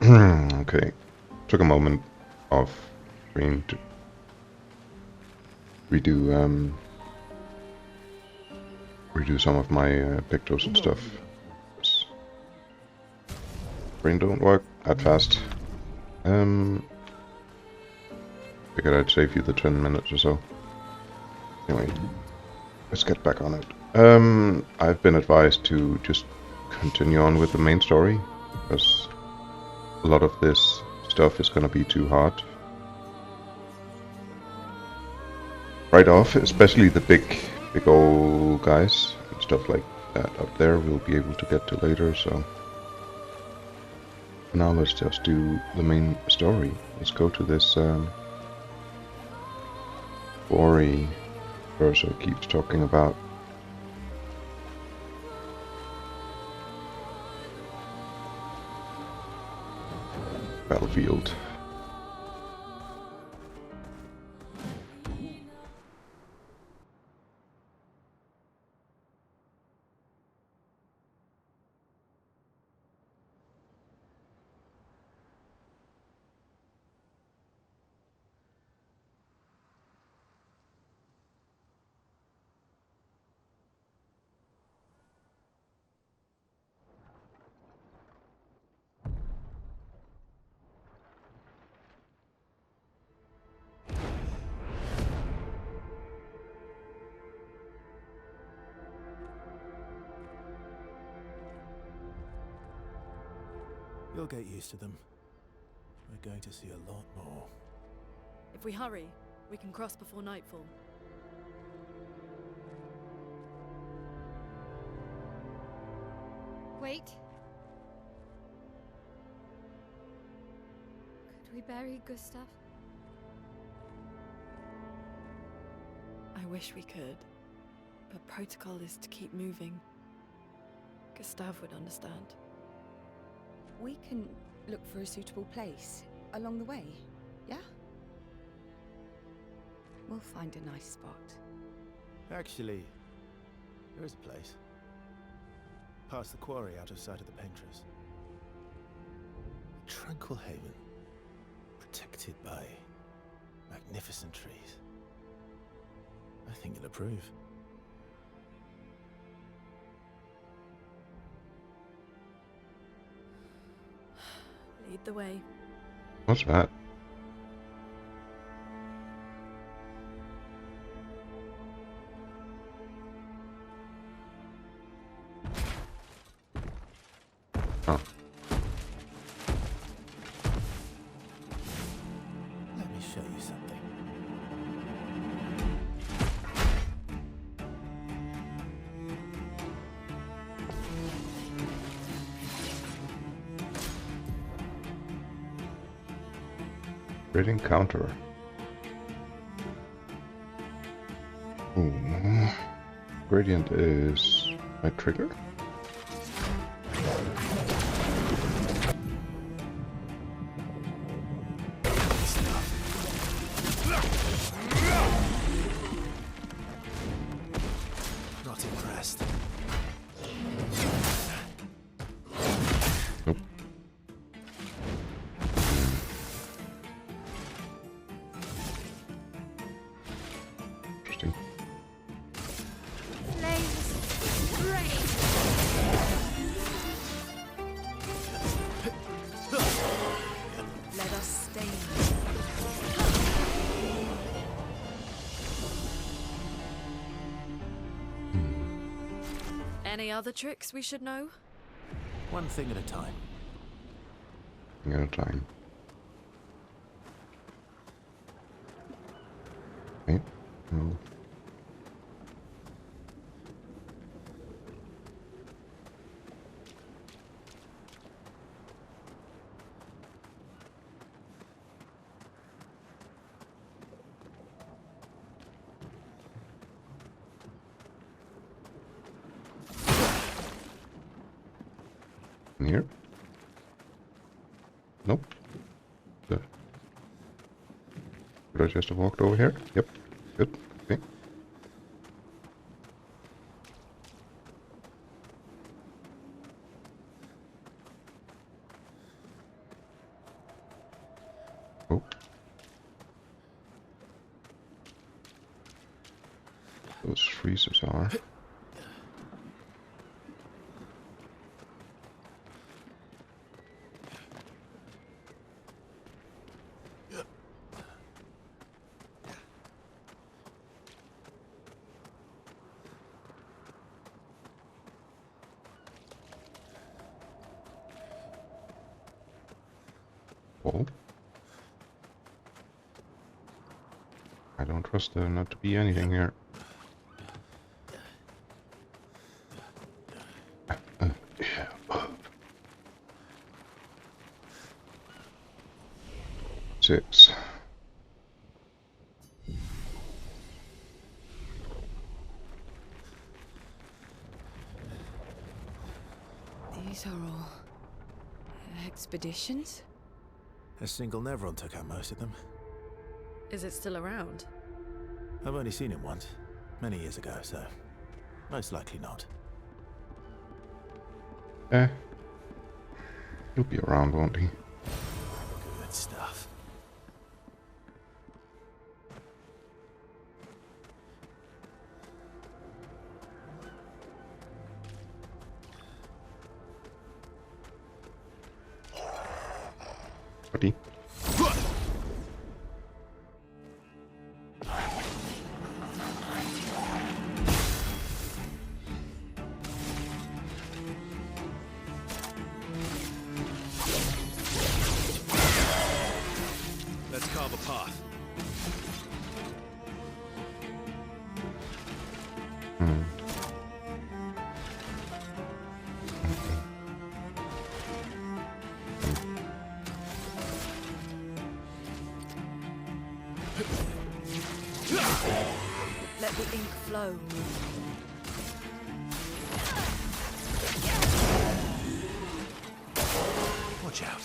Okay. Took a moment off screen to redo some of my pictures and stuff. Brain don't work that fast. Figured I'd save you the 10 minutes or so. Anyway, let's get back on it. I've been advised to just continue on with the main story, because a lot of this stuff is gonna be too hard. Right off, especially the big old guys and stuff like that up there we'll be able to get to later, so now let's just do the main story. Let's go to this quarry Berser keeps talking about. Battlefield. You'll get used to them. We're going to see a lot more. If we hurry, we can cross before nightfall. Wait. Could we bury Gustav? I wish we could, but protocol is to keep moving. Gustav would understand. We can look for a suitable place along the way, yeah? We'll find a nice spot. Actually, there is a place. Past the quarry, out of sight of the painters. A tranquil haven, protected by magnificent trees. I think you'll approve. Lead the way. What's that? Oh. Let me show you something. Great encounter. Ooh. Gradient is my trigger? Not impressed. Nope. Interesting. Let us stay. Any other tricks we should know? One thing at a time. At a time. Okay. Well. Here? Nope. Good. Could I just have walked over here? Yep. Good. Okay. those freezers are. Oh. I don't trust there not to be anything here. Yeah. 6. These are all expeditions? A single Nevron took out most of them. Is it still around? I've only seen him once, many years ago, so most likely not. He'll be around, won't he? Good stuff. Buddy. Let's carve a path. Let the ink flow. Watch out.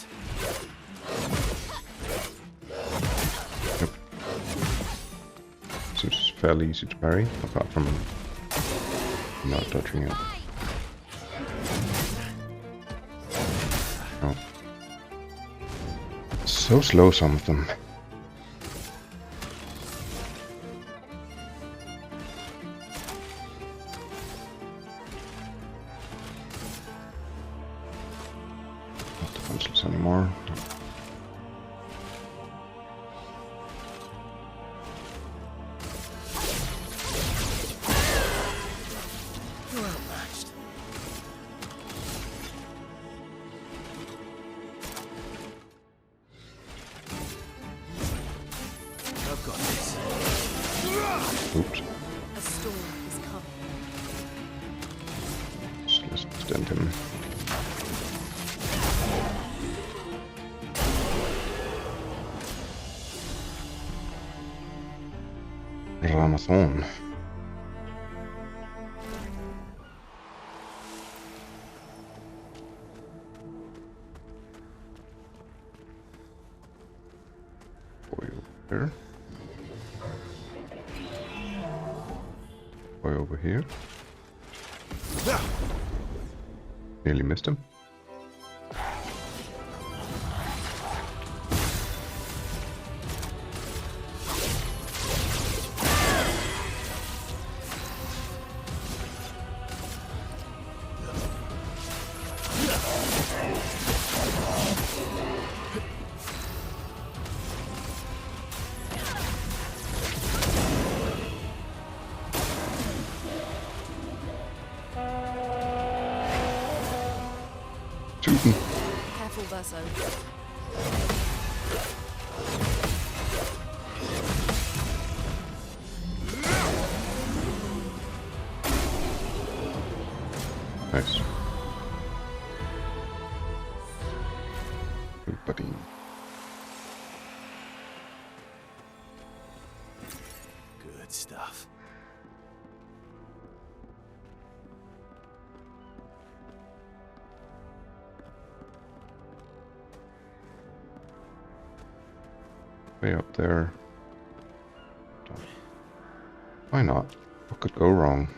Seems fairly easy to parry, apart from not dodging it. Oh. So slow, some of them. Not defenseless anymore. You're outmatched. I've got this. Oops. A storm is coming. Let's extend him. Ramathon. Boy over there. Boy over here. Nearly missed him. Shooting. Careful, Verso. Nice. Good buddy. Good stuff. Way up there. Why not? What could go wrong?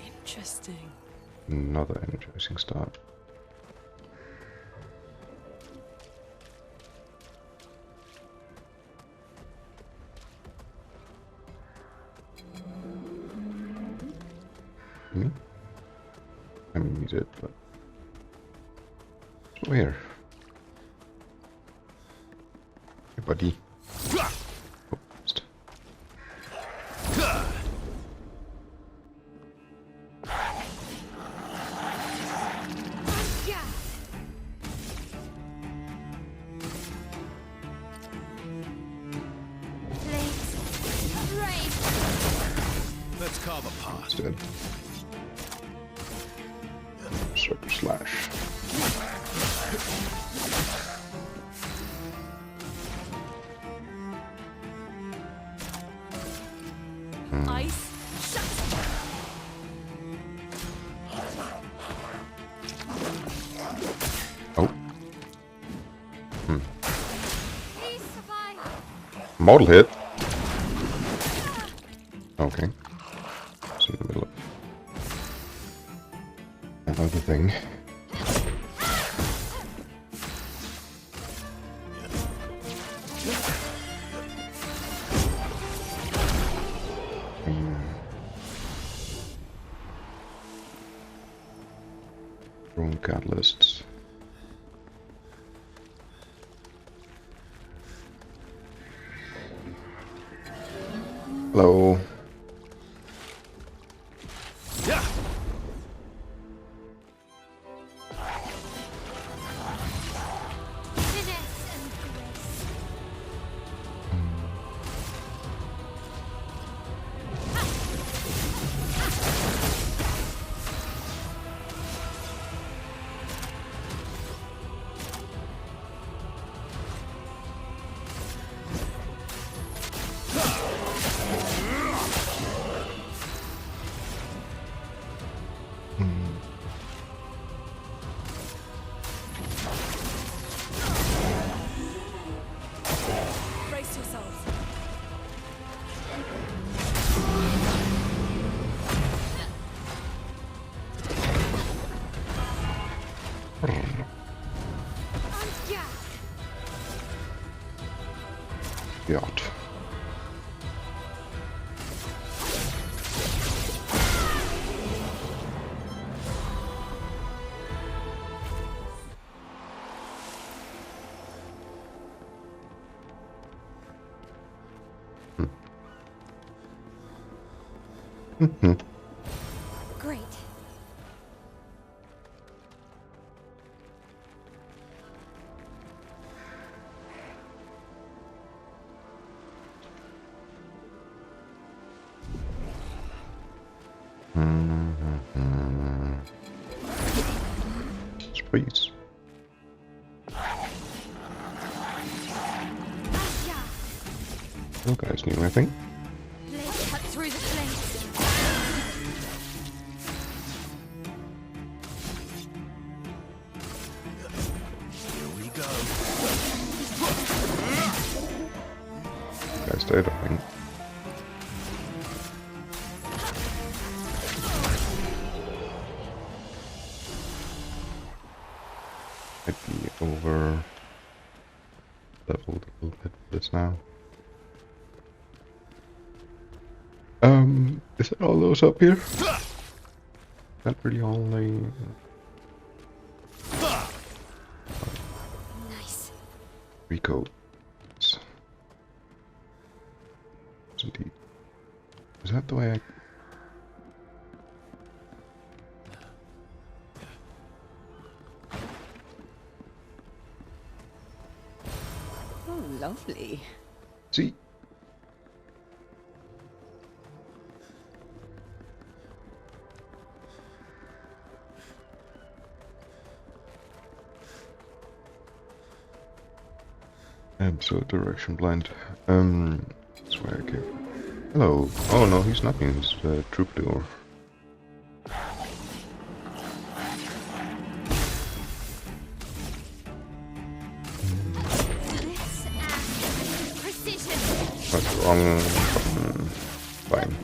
Interesting. Another energizing start. me. I mean, he did, but where? Hey, buddy. Oh, missed. Yeah. Blades. Rain. Let's carve a path. It's dead. Sucker slash. Ice. Shut. Oh. Please survive. Mortal hit. Okay. It's in the middle of another thing. Rune catalysts. Hello. Yeah. Finesse and grace. Brace yourselves. Yeah. Yacht. Great. Squeeze. Yeah. You guys knew, I think. Blade cut through the flames. Here we go. You guys did, I think. Might be over leveled a little bit for this now. Is that all those up here? That really all the Nice. Rico. Yes, indeed. Is that the way I... Oh, lovely. See? I'm so direction blind. That's where I came. Hello. Oh no, he's nothing. He's a troubadour. Finesse and precision. That's wrong. Fine.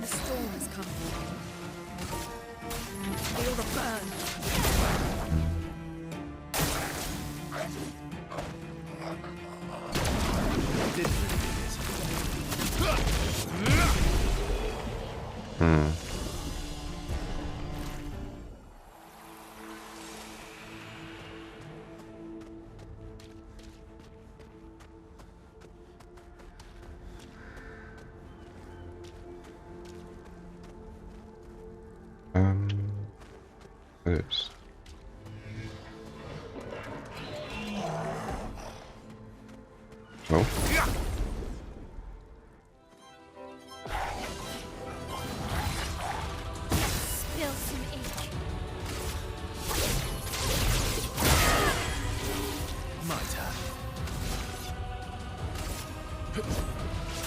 The storm is coming. Feel the burn. this? No? Spill some ink. Might have.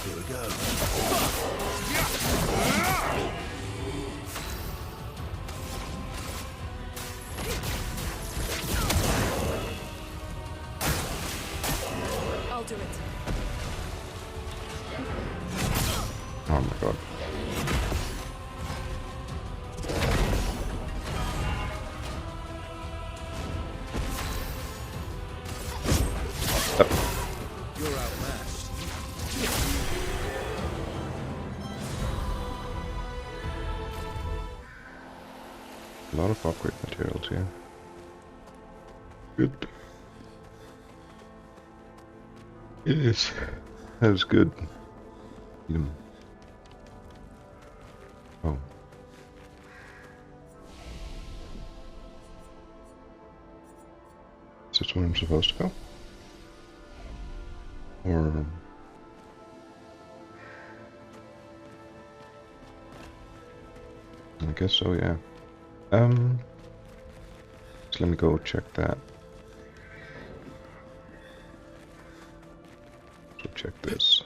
Here we go. I'll do it. Oh my god. You're outmatched. A lot of upgrade materials here. Good. Yes, that was good. Eat 'em. Oh. Is this where I'm supposed to go? Or... I guess so, yeah. So let me go check that. So check this.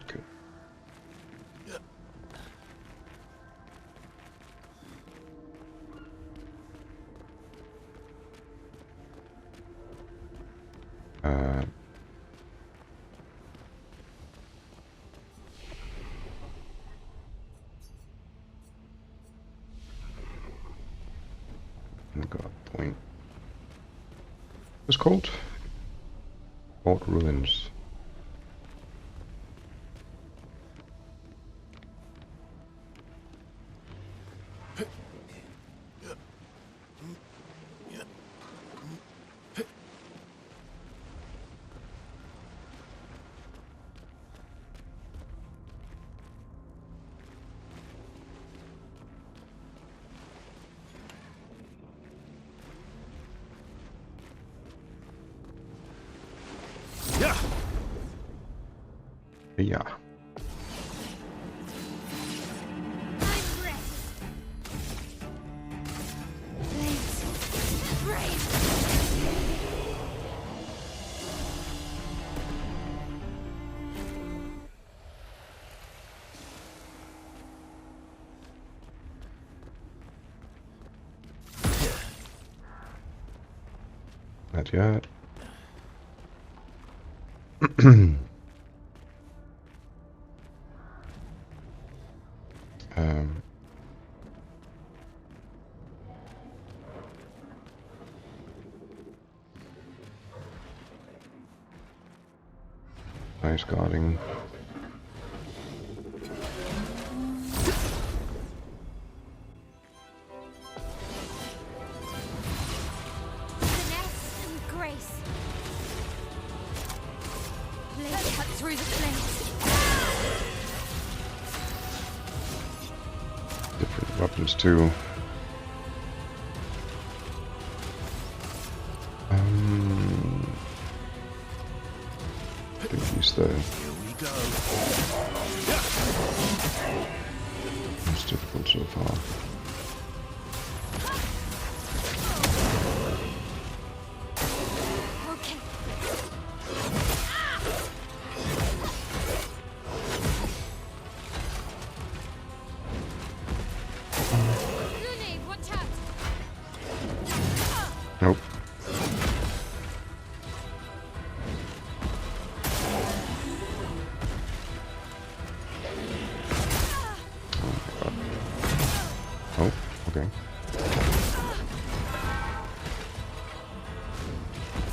Good. God, point. It's called Old Ruins. Yeah. Yeah. I'm ready. Flames. Brave. Not yet. um, nice guarding. Finesse and grace. Blade cut through the flames. Different weapons too. I think he's the Here we go. most difficult so far. Okay. Lune, watch out. Nope. Oh, okay.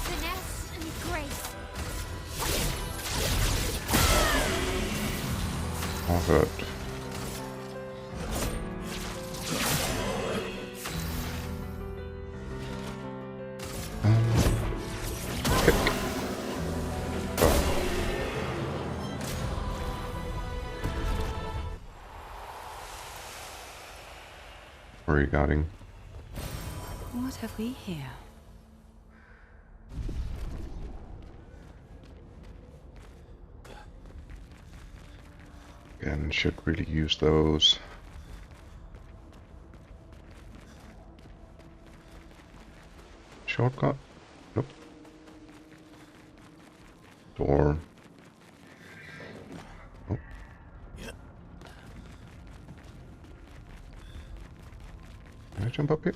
Finesse and grace. All hurt. regarding. What have we here? Again, should really use those. Shortcut? Nope. Door. Oh. Can I jump up here?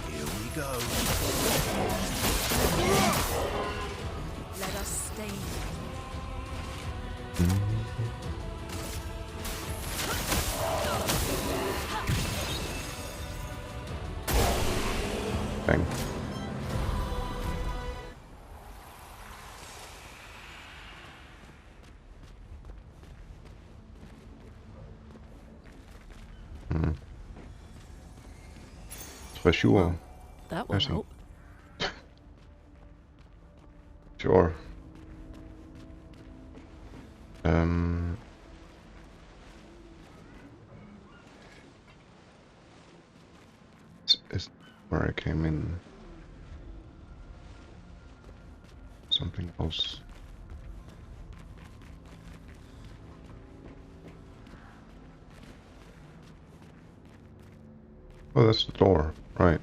Here we go. Let us stay. Bang. Sure. That will I see. help. Sure. Is where I came in. Something else. Oh, that's the door. Right.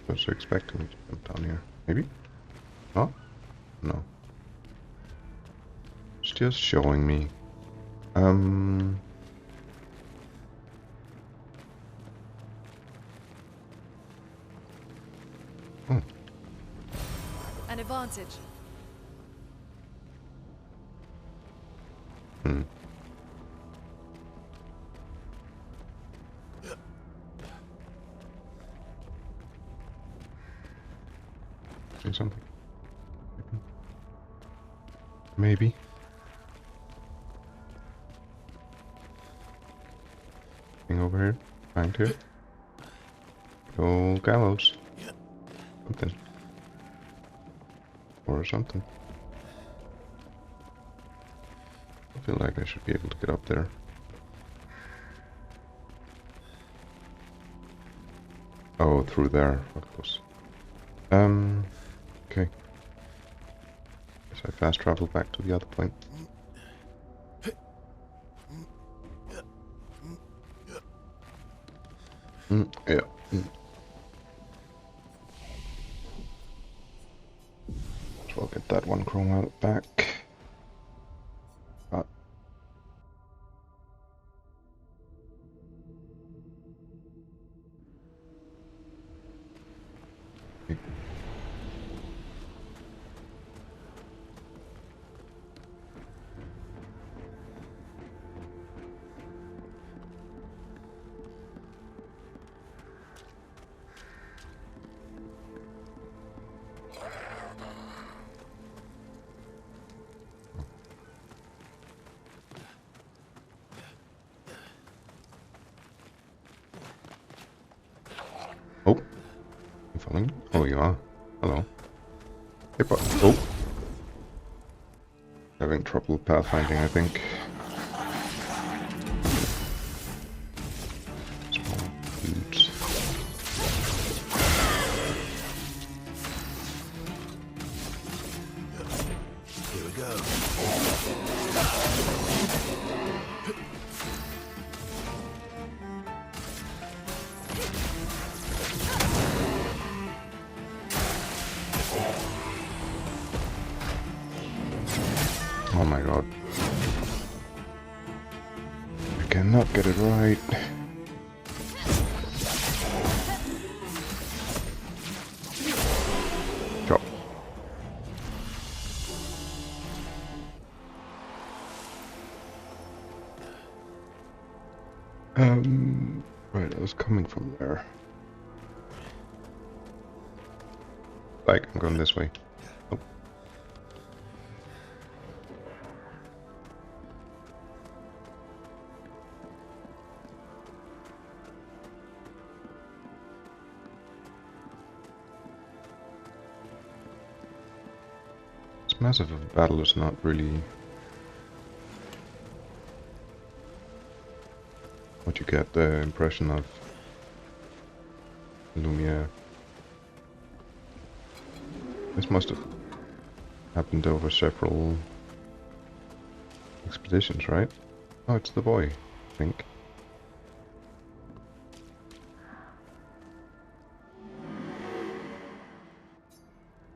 I was expecting to jump down here. Maybe? Oh? No. It's just showing me. Oh. An advantage. Hmm. See something? Maybe. Thing over here. Behind here. Go gallows. Something. Or something. I feel like I should be able to get up there. Oh, through there. Of course. Okay. Guess I fast travel back to the other point. Yeah. So I'll get that one chrome out back. Oh, you following? Oh, you are. Hello. Hey, but oh, having trouble pathfinding, I think. Small dudes. Here we go. Oh my god. I cannot get it right. Drop. Right, I was coming from there. back. I'm going this way. Oh. This massive of a battle is not really what you get the impression of Lumiere. This must have happened over several expeditions, right? Oh, it's the boy, I think.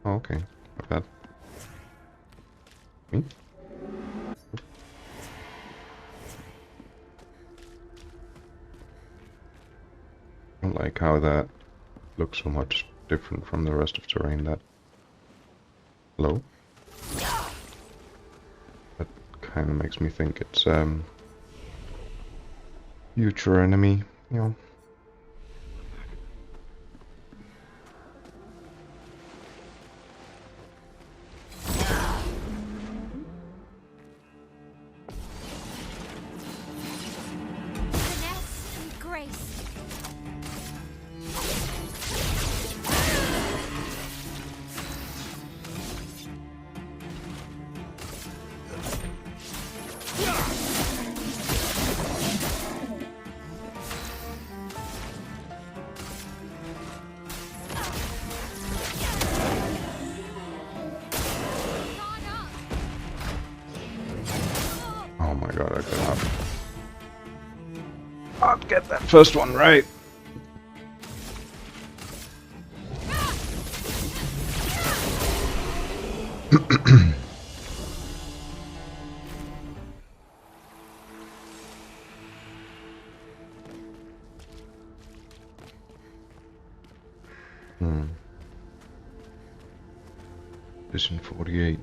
Oh, okay. Not bad. Me? I don't like how that looks so much different from the rest of terrain. That hello? That kind of makes me think it's future enemy, you know. Finesse and grace. Oh my god, I cannot. I'll get that first one right. Edition 48.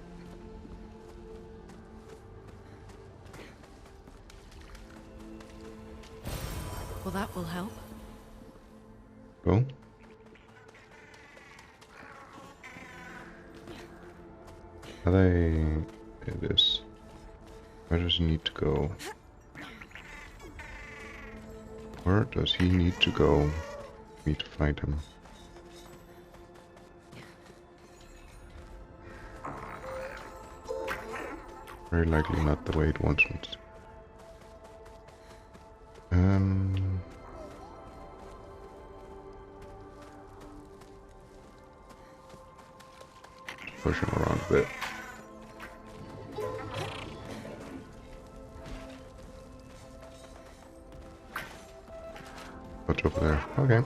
Well, that will help. Go. Are they... It is. Where does he need to go? Where does he need to go for me to fight him? Very likely not the way it wants me to. Push him around a bit. What's over there? Okay.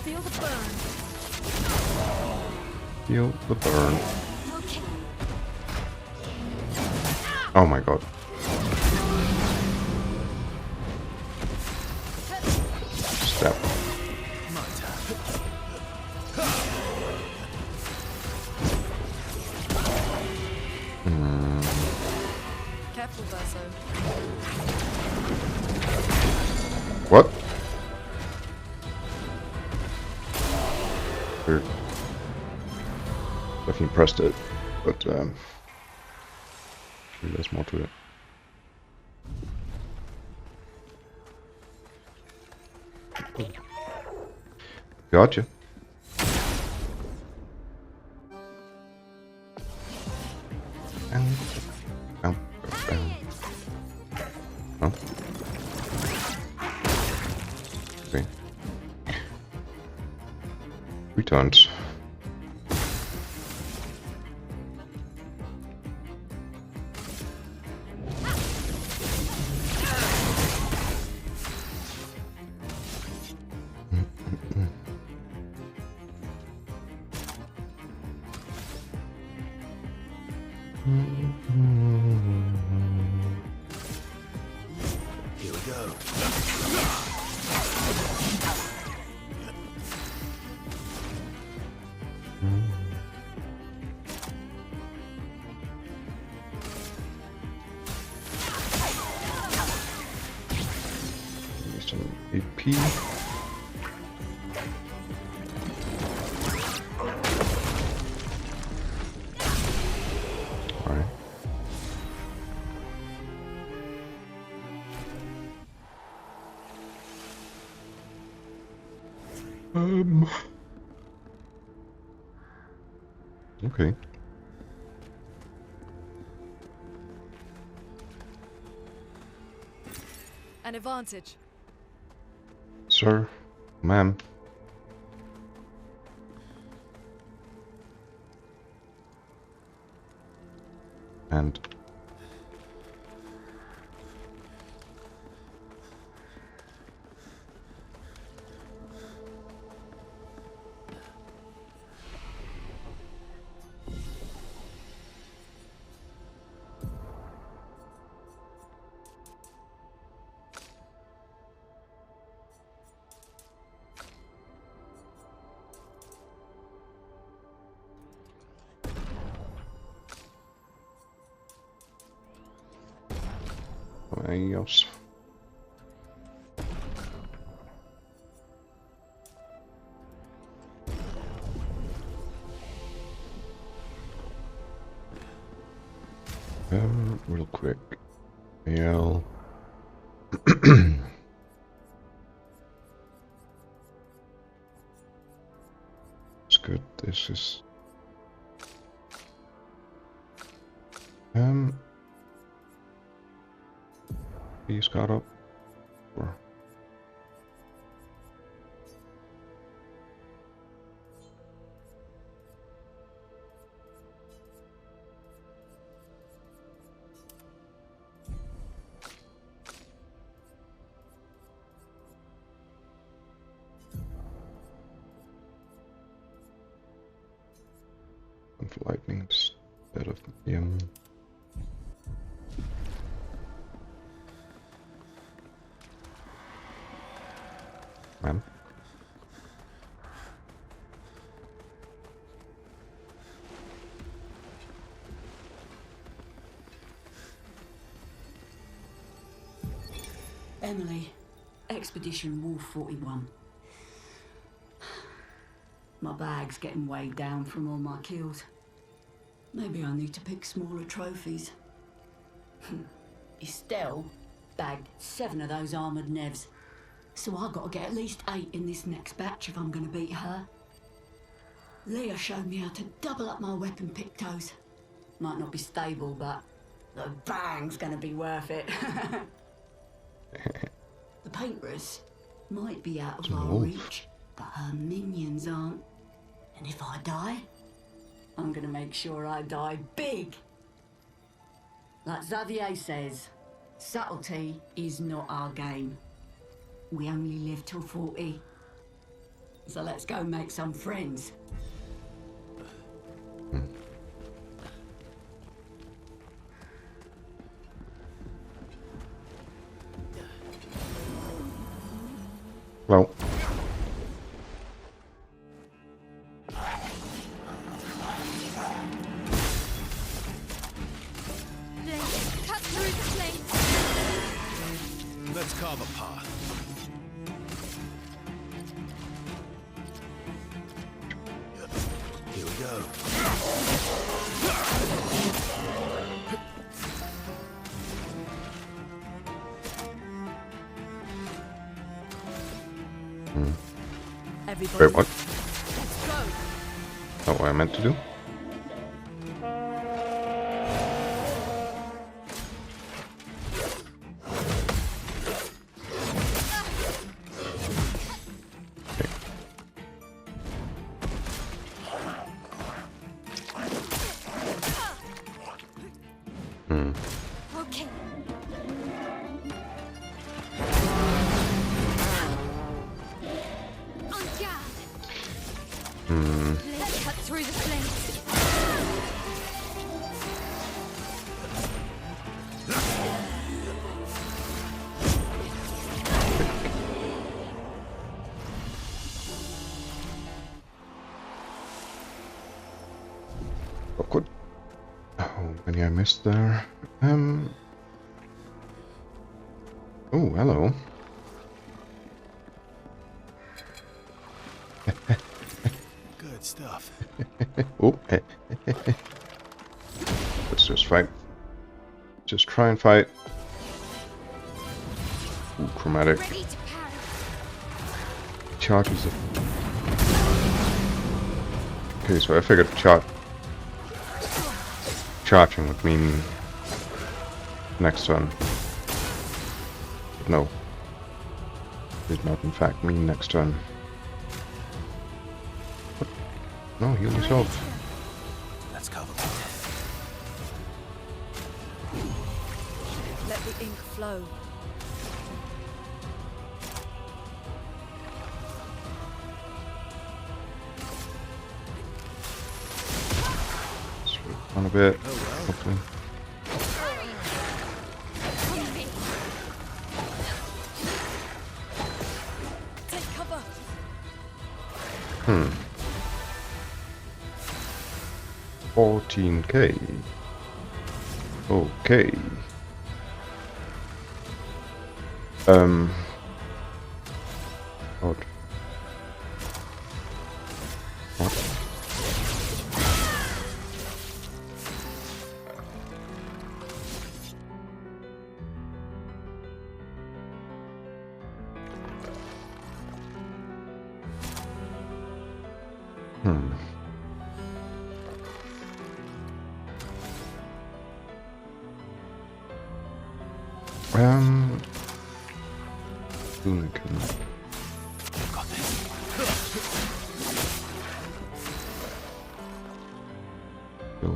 Feel the burn. Feel the burn. Okay. Oh my god. Step. Careful, Verso. What? Weird. Definitely pressed it, but maybe there's more to it. Gotcha. Oh. Okay. Returns. Need some AP. Alright. Okay. An advantage. Sir, ma'am. And anything else? Real quick. AL. It's good. This is. He's got up. Or for lightning instead of Ma'am. Emily, Expedition Wolf 41. My bag's getting weighed down from all my kills. Maybe I need to pick smaller trophies. Estelle bagged 7 of those armoured nevs. So I've got to get at least 8 in this next batch if I'm going to beat her. Leah showed me how to double up my weapon pictos. Might not be stable, but the bang's going to be worth it. The painters might be out of our reach, but her minions aren't. And if I die, I'm going to make sure I die big. Like Xavier says, subtlety is not our game. We only live till 40. So let's go make some friends. Well. Cut through the flames. Let's carve a path. Here we go. Everybody. Wait, what? Let's go. Is that what I meant to do? Okay. On guard. Let's cut through the flames. Any I missed there? Oh, hello. Good stuff. Oh, let's just fight. Just try and fight. Ooh, chromatic. Ready to parry. Charges it. Okay, so I figured charging would mean next turn. But no. Did not in fact mean next turn. What? No, heal yourself. Let's cover. Let the ink flow. Slow down a bit. Oh well. Hopefully. On me. Take cover. 14k. Okay. Odd. What? Hooligan. Got this. Go.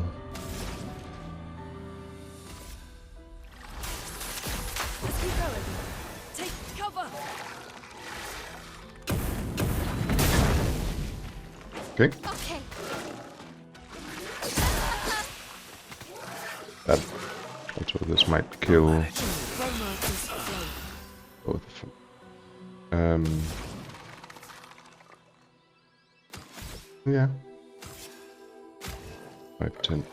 Let's keep going. Take cover. Okay. Okay. That. Also, this might kill Chroma is flow. both of them. Yeah. 5, 10.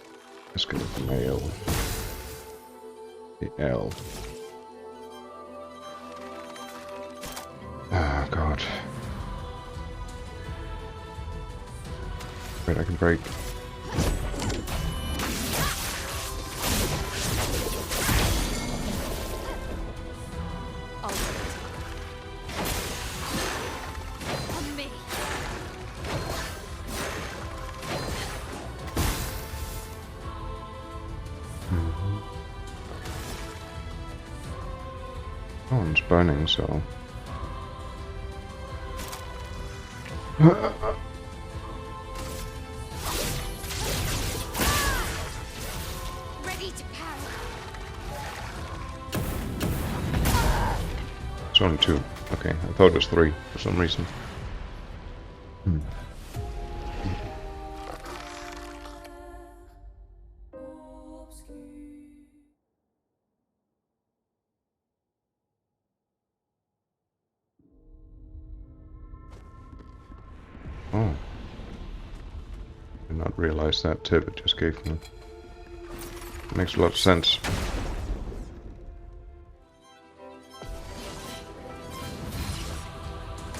Let's go with the male. The L. Ah, God. Wait, I can break. On me. Oh, it's burning, so. Ready to parry. It's only 2. Okay, I thought it was 3 for some reason. Oh. Did not realize that tip it just gave me. Makes a lot of sense.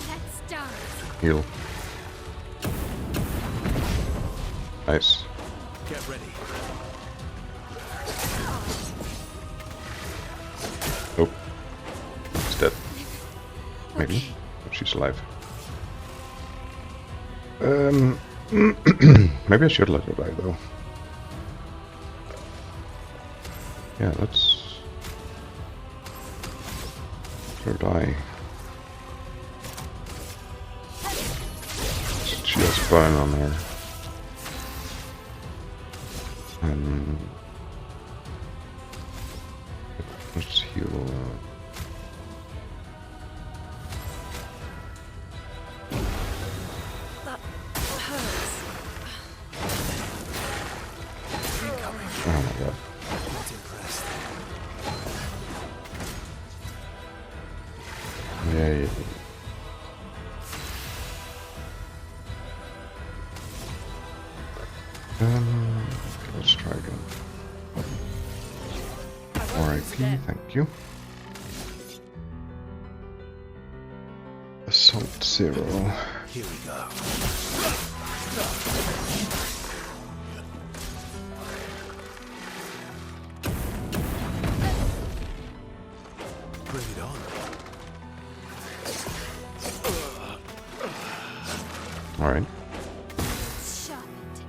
Let's dance. Heal. Nice. Get ready. Oh. She's dead. Maybe. Okay. But she's alive. Maybe I should let her die though. Yeah, let's let her die. She has a burn on her. And let's heal. That hurts. Oh my god. Not impressed. Yay. Okay, let's try again. Thank you. Assault 0. Here we go. Bring it on. Alright. Sharpened.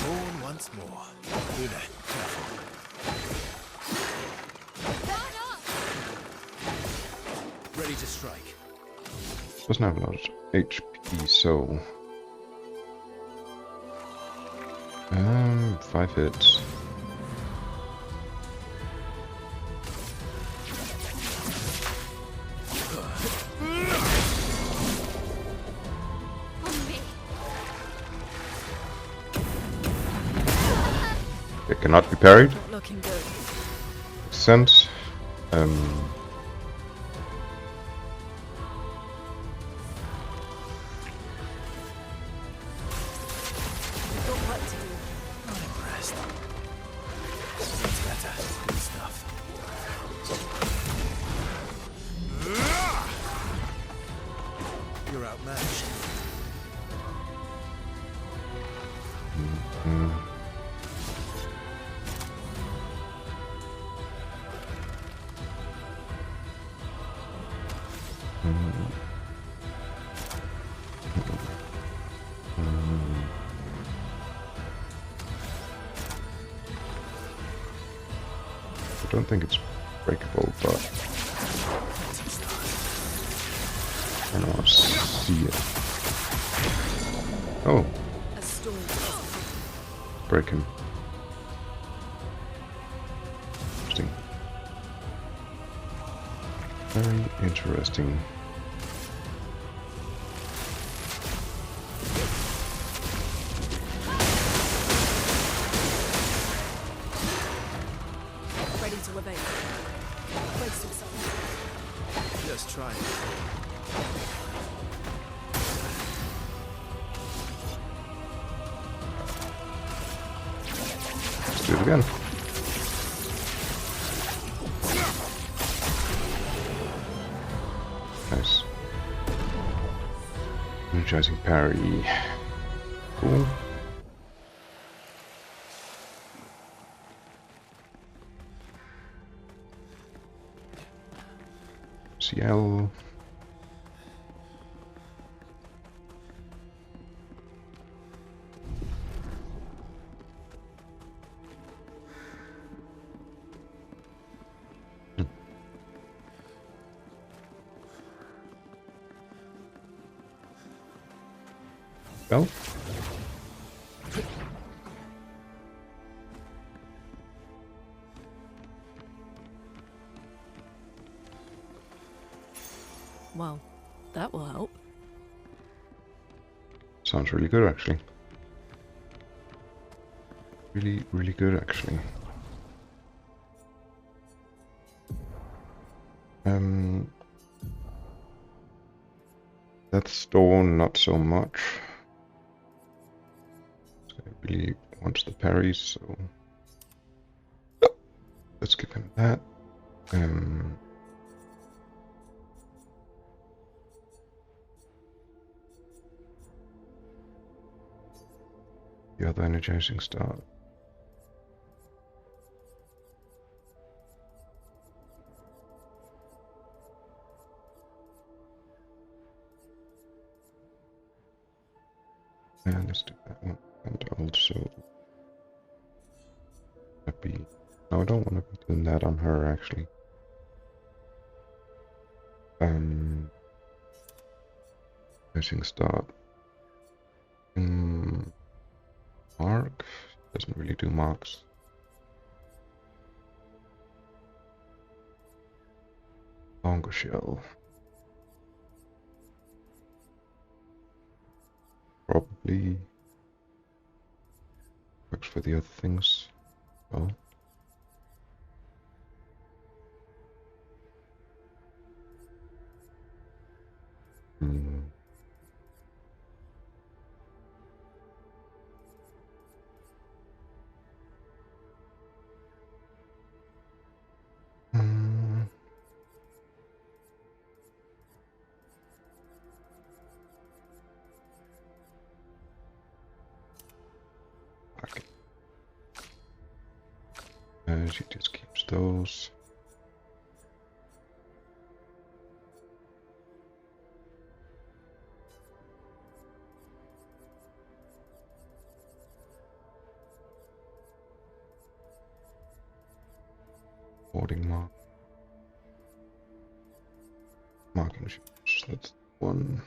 Born once more. Una, careful. Run up! Ready to strike. Doesn't have a lot of HP, so 5 hits. On me. It cannot be parried. Not looking good. Makes sense. We've got work to do. Not impressed. That's better. Good stuff. You're outmatched. I don't think it's breakable, but I don't know, see it. Oh, A storm. break him. Interesting. Very interesting. Ready to evade. Brace yourself. Just try it. Let's do it again. Nice. Energizing parry. Cool. CL. Well, Well, that will help. sounds really good actually. Really, really good actually. That stone not so much. So I really wants the parries, so let's give him that. The other energizing star. And let's do that one. And also happy. No, I don't want to be doing that on her actually. Pressing start. Mark doesn't really do marks. Longer shell. probably works for the other things. Well. Hmm. Hmm. Okay. She just keeps those. Boarding mark. Marking ships. That's one.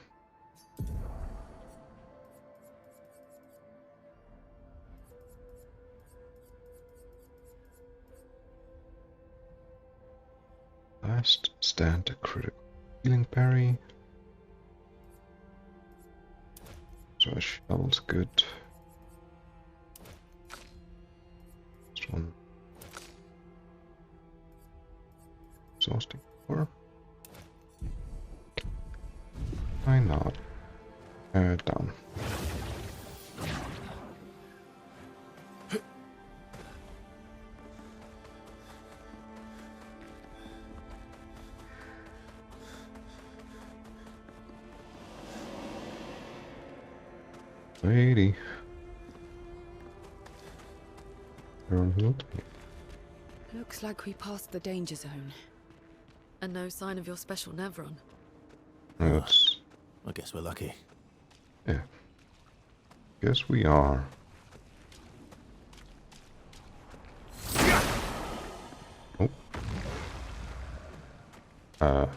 Last stand a critical healing parry. So a shell's good. This one. Exhausting core. Why not? Down. Lady. You're on the look. Looks like we passed the danger zone. And no sign of your special Nevron. That's. I guess we're lucky. Yeah. Guess we are. Oh. Ah.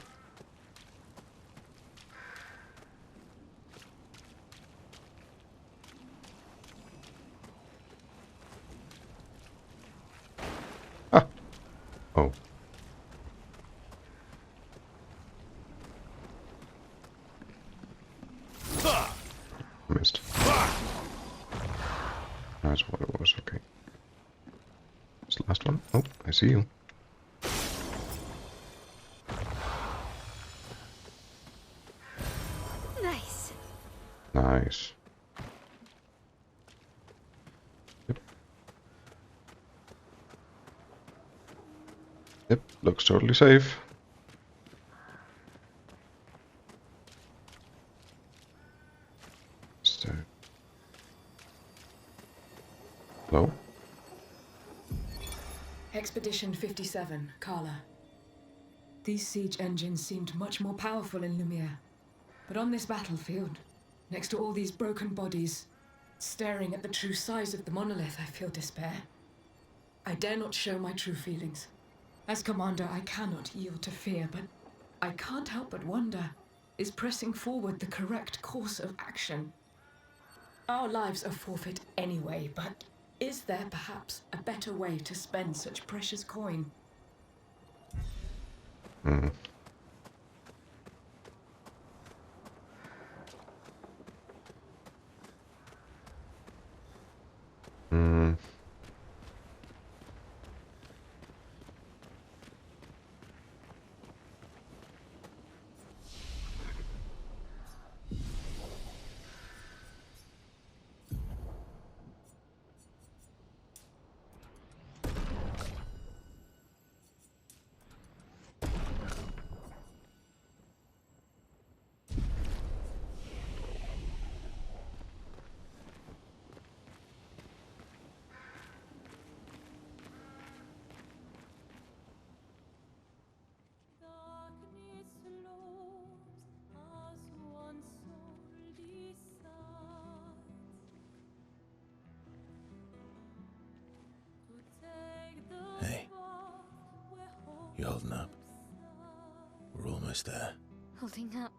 Oh. Missed. That's what it was, okay. This last one. Oh, I see you. Nice. Nice. Yep. Yep, looks totally safe. So. Hello? Expedition 57, Carla. These siege engines seemed much more powerful in Lumiere. But on this battlefield, next to all these broken bodies, staring at the true size of the monolith, I feel despair. I dare not show my true feelings. As commander, I cannot yield to fear, but I can't help but wonder, is pressing forward the correct course of action? Our lives are forfeit anyway, but is there perhaps a better way to spend such precious coin? Hmm. Hmm. Hey. You holding up? We're almost there. Holding up.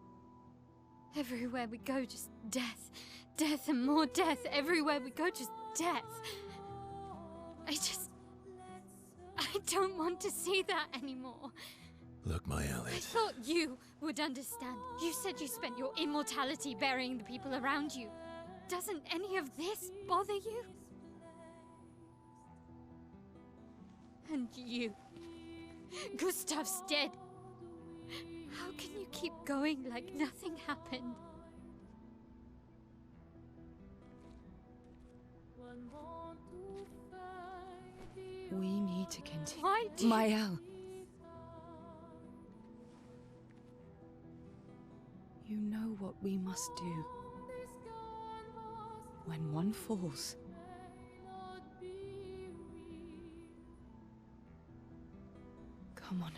Everywhere we go, just death. Death and more death. Everywhere we go, just death. I don't want to see that anymore. Look, my I Elliot. thought you would understand. You said you spent your immortality burying the people around you. Doesn't any of this bother you? And you, Gustav's dead. How can you keep going like nothing happened? We need to continue. Why do Mael. You know what we must do. When one falls, come on.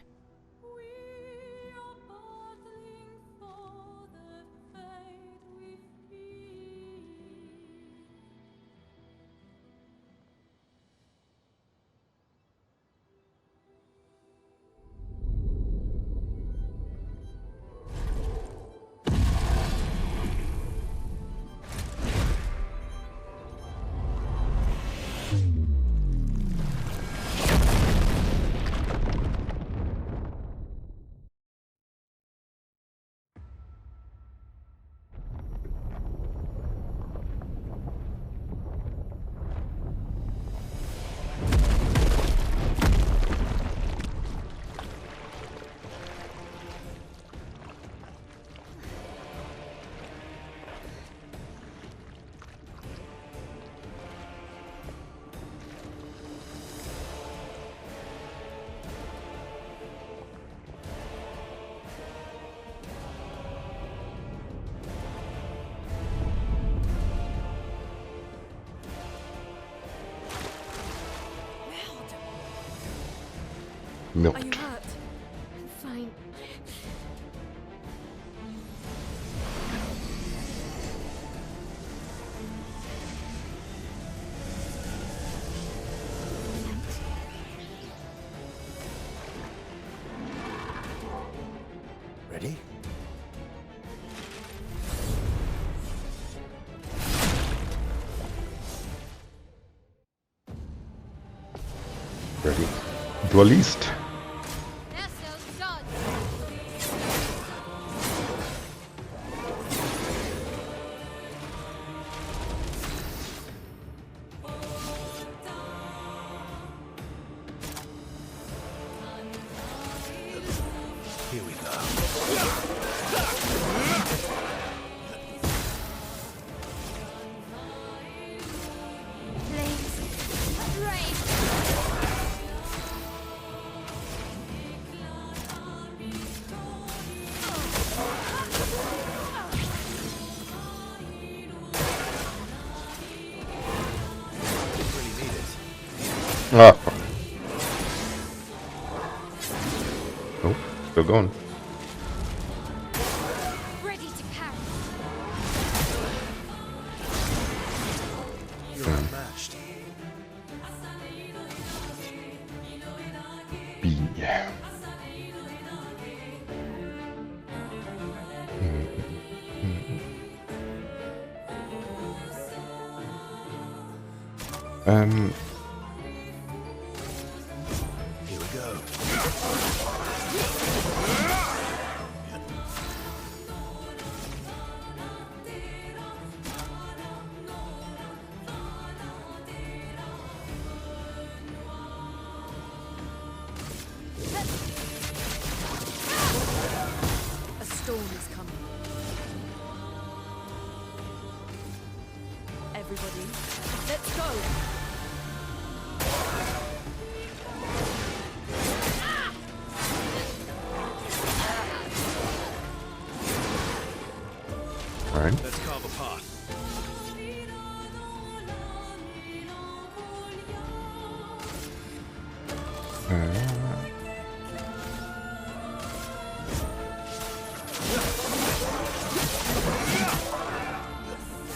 Are you Milked. hurt? Fine. Ready? Ready. Duelist. Nesso's done. Here we go. Flames. Rain. Didn't really need it. Ah. Oh, still going. Ready to carry. You're unmatched. B. Um. Here we go. A storm is coming. Everybody, let's go! Alright. Let's carve a path.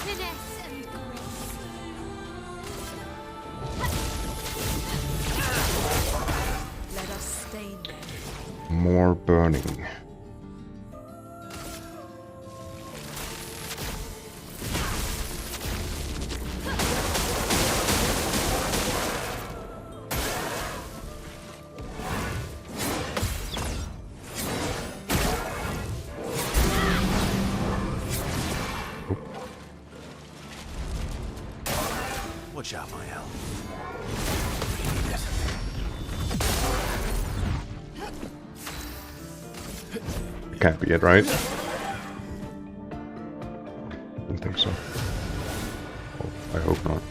Finesse and grace. Let us stain them. More burning. Watch out, Mael. It can't be it, right? Don't think so. Oh, I hope not.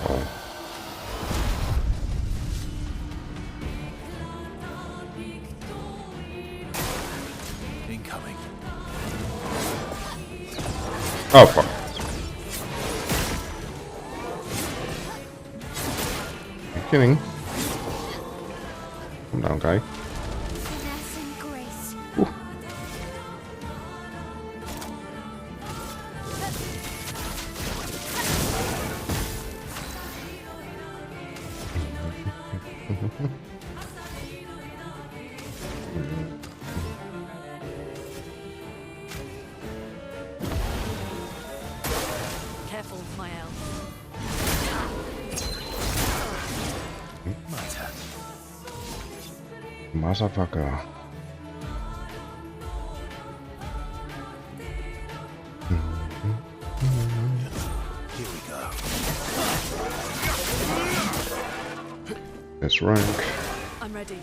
Oh. Incoming. Oh, fuck. Are you kidding? Come down, guy. Finesse and grace. Careful, Mael. My turn. Motherfucker. Here we go. This rank. I'm ready.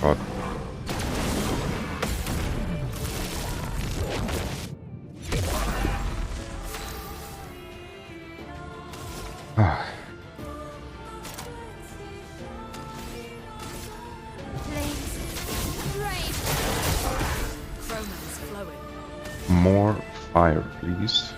God. Ah, Flames. Brave. Chroma's flowing. more fire, please.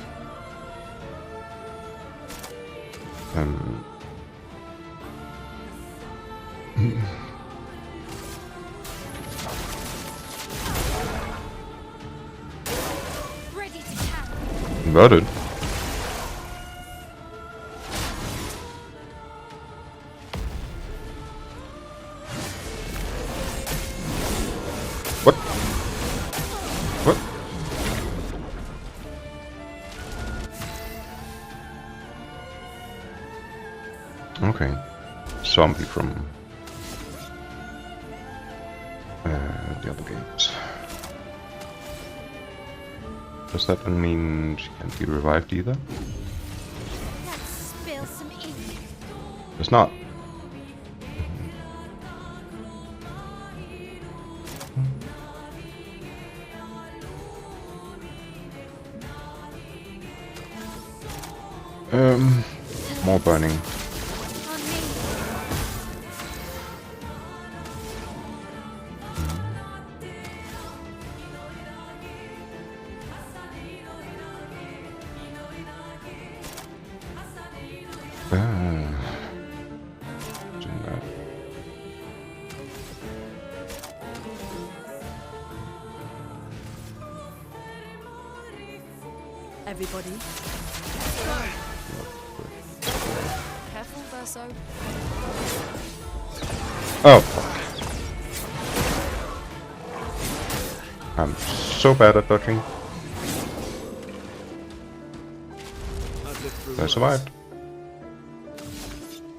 Ready to carry. Converted. What? What? Okay. Zombie from the other games. Does that mean she can't be revived either? Let's spill some ink. It's not. More burning. On me. Doing that. Everybody. Careful, Verso. Oh, fuck. I'm so bad at dodging. I've lived through I worse. survived.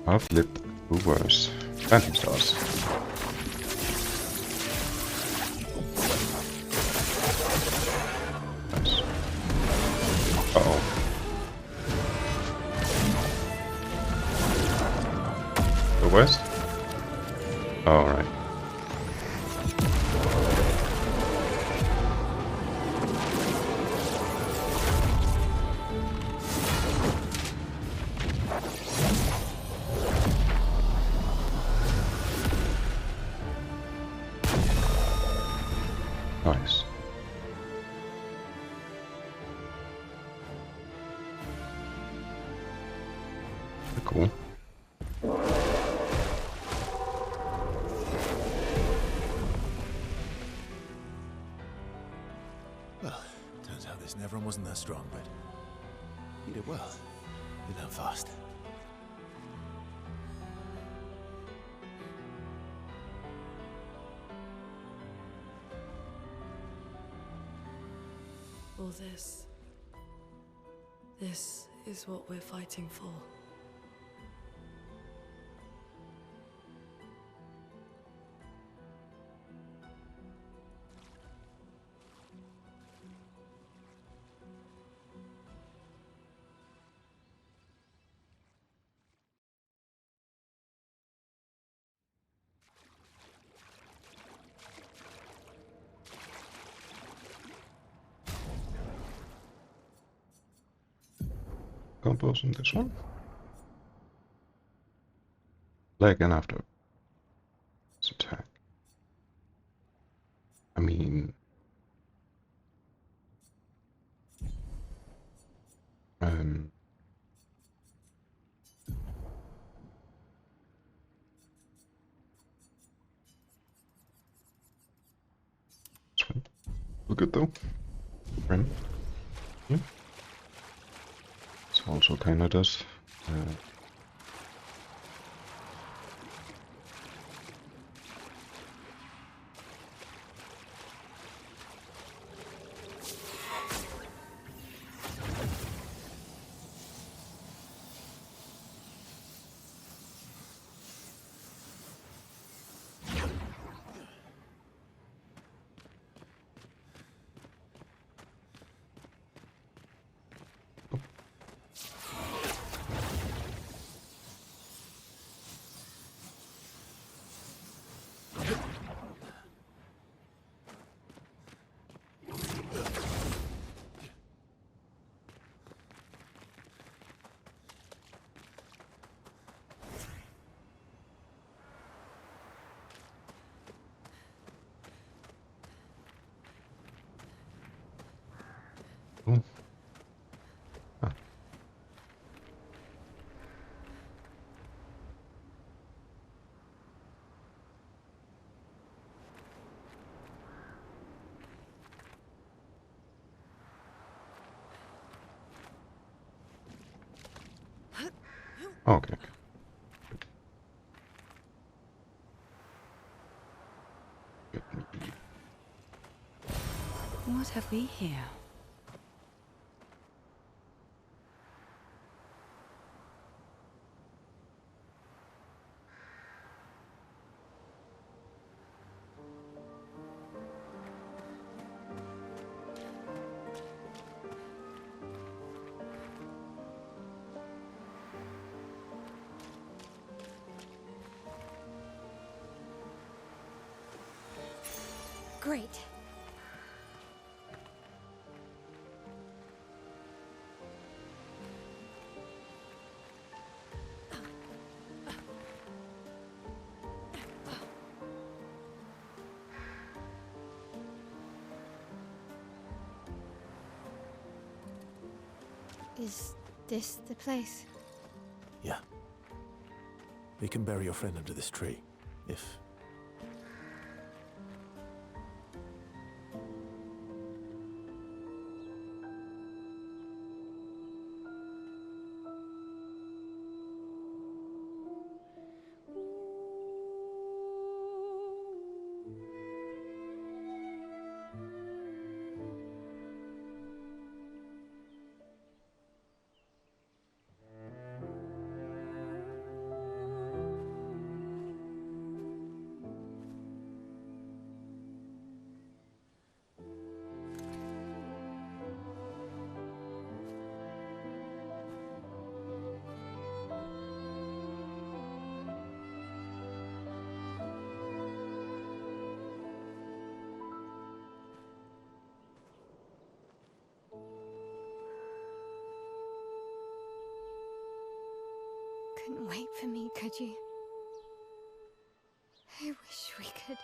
I've lived through worse. Phantom stars. Nice. Uh-oh. The west? Oh, alright. Nice. Cool. Well, turns out this Neveron wasn't that strong, but you did well. You learn fast. All this. This is what we're fighting for. Combos in this one. Leg and after this attack. I mean, this one. Look good though. Friend. Yeah. This also kinda does. Oh. Ah. Okay. What have we here? Great. Is this the place? Yeah. We can bury your friend under this tree, if... Couldn't wait for me, could you? I wish we could.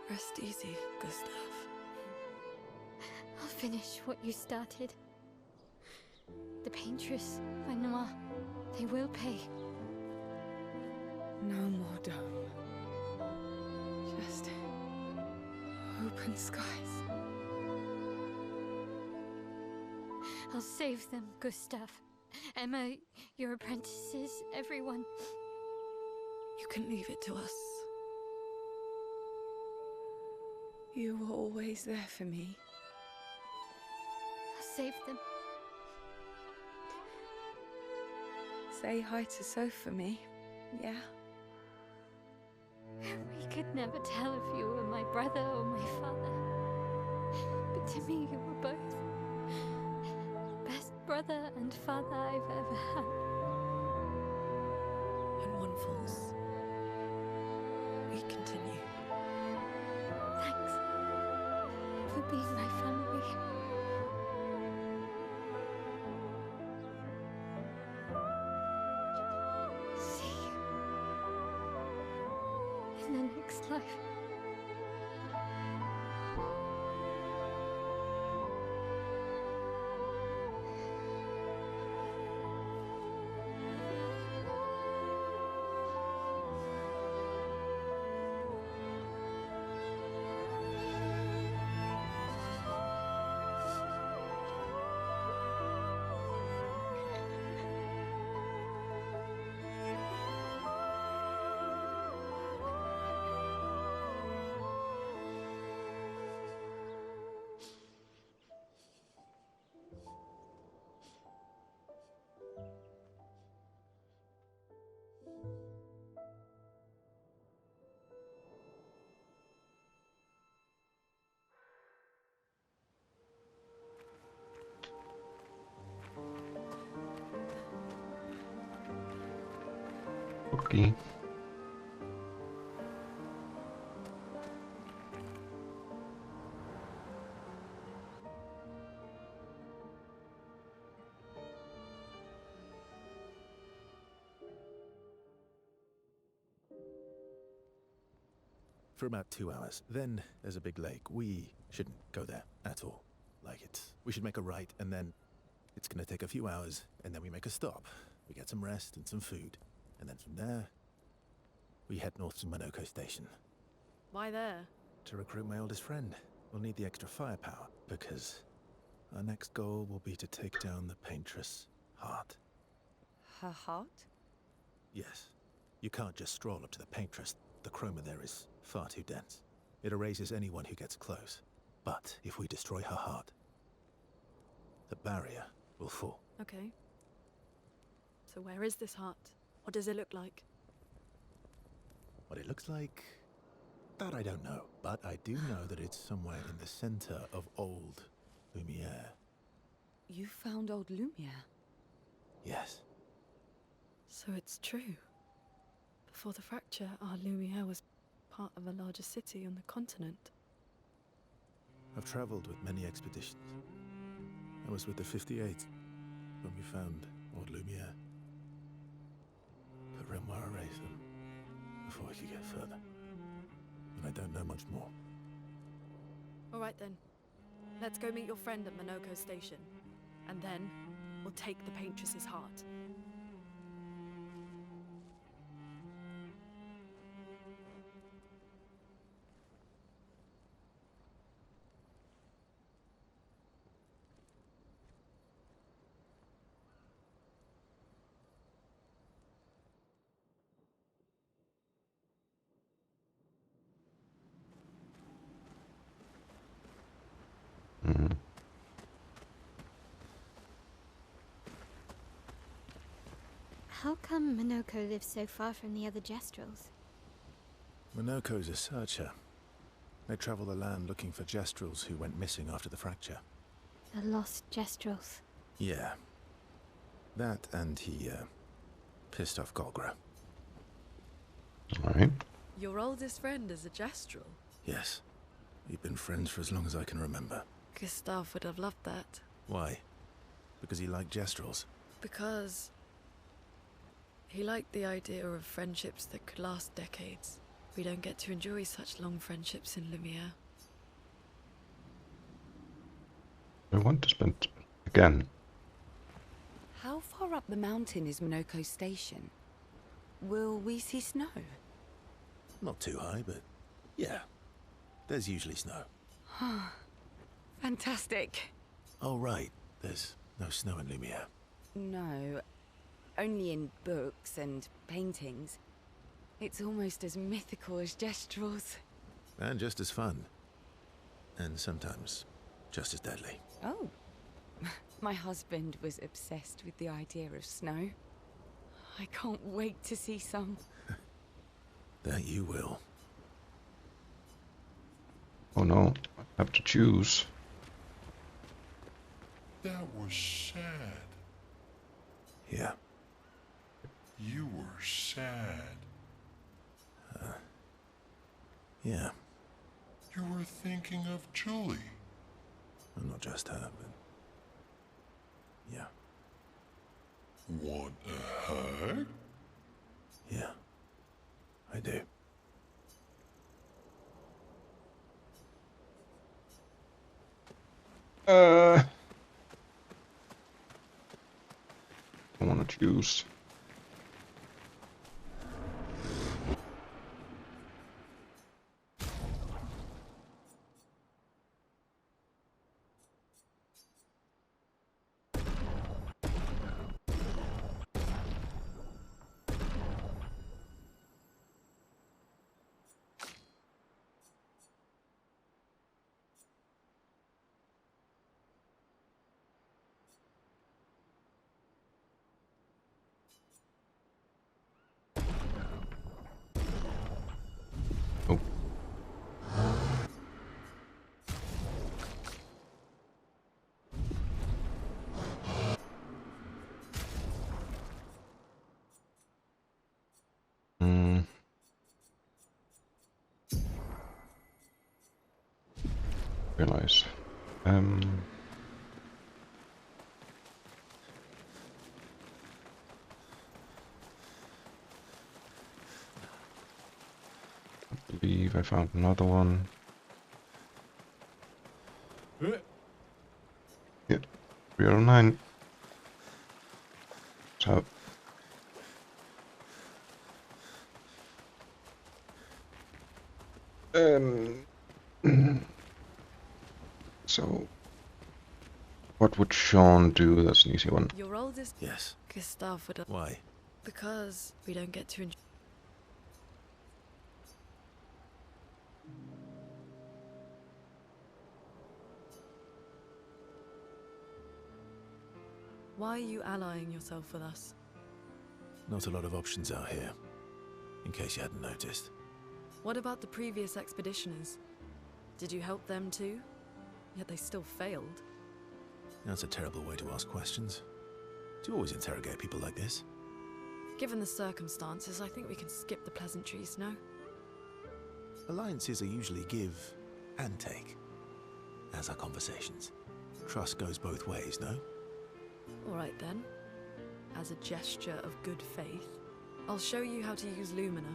Rest easy, Gustav. I'll finish what you started. The Paintress, Renoir, they will pay. No more dome. Just open skies. I'll save them, Gustav. Emma, your apprentices, everyone. You can leave it to us. You were always there for me. save them. Say hi to Soph for me, yeah? We could never tell if you were my brother or my father. But to me, you were both. Best brother and father I've ever had. When one falls, we continue. Thanks for being my family. See you in the next life. Okay. For about 2 hours. Then there's a big lake. We shouldn't go there at all. We should make a right, and then it's gonna take a few hours, and then we make a stop. We get some rest and some food. And then from there, we head north to Monoko Station. Why there? To recruit my oldest friend. We'll need the extra firepower, because our next goal will be to take down the Paintress Heart. Her heart? Yes. You can't just stroll up to the Paintress. The chroma there is far too dense. It erases anyone who gets close. But if we destroy her heart, the barrier will fall. Okay. So where is this heart? What does it look like? What it looks like, that I don't know. But I do know that it's somewhere in the center of old Lumiere. You found old Lumiere? Yes. So it's true. Before the fracture, our Lumiere was part of a larger city on the continent. I've traveled with many expeditions. I was with the 58th when we found old Lumiere. But Renoir erased them before we could get further. And I don't know much more. All right then. Let's go meet your friend at Monoko Station. And then, we'll take the Paintress's heart. How come Monoko lives so far from the other Jestrels? Monoko's a searcher. They travel the land looking for Jestrels who went missing after the fracture. The lost Jestrels. Yeah. That and he, pissed off Golgra. Alright. Your oldest friend is a Jestrel. Yes. We've been friends for as long as I can remember. Gustav would have loved that. Why? Because he liked Jestrels? Because he liked the idea of friendships that could last decades. We don't get to enjoy such long friendships in Lumiere. I want to spend again. How far up the mountain is Monoko Station? Will we see snow? Not too high, but yeah. There's usually snow. Fantastic. Oh, right. There's no snow in Lumiere. No, only in books and paintings. It's almost as mythical as Jestrels. And just as fun. And sometimes just as deadly. Oh. My husband was obsessed with the idea of snow. I can't wait to see some. That you will. Oh no, I have to choose. That was sad. Yeah. You were sad. Yeah. You were thinking of Julie. And not just her, but... Yeah. Want a hug? Yeah. I do. I want to choose. Oh. Realize. I believe I found another one. Yeah, 309. So. So, what would Sean do? That's an easy one. Your oldest Yes. Gustav would... Why? Because we don't get to enjoy... Why are you allying yourself with us? Not a lot of options out here, in case you hadn't noticed. What about the previous expeditioners? Did you help them too? Yet they still failed. That's a terrible way to ask questions. Do you always interrogate people like this? Given the circumstances, I think we can skip the pleasantries, no? Alliances are usually give and take, as are conversations. Trust goes both ways, no? Alright then. As a gesture of good faith, I'll show you how to use Lumina.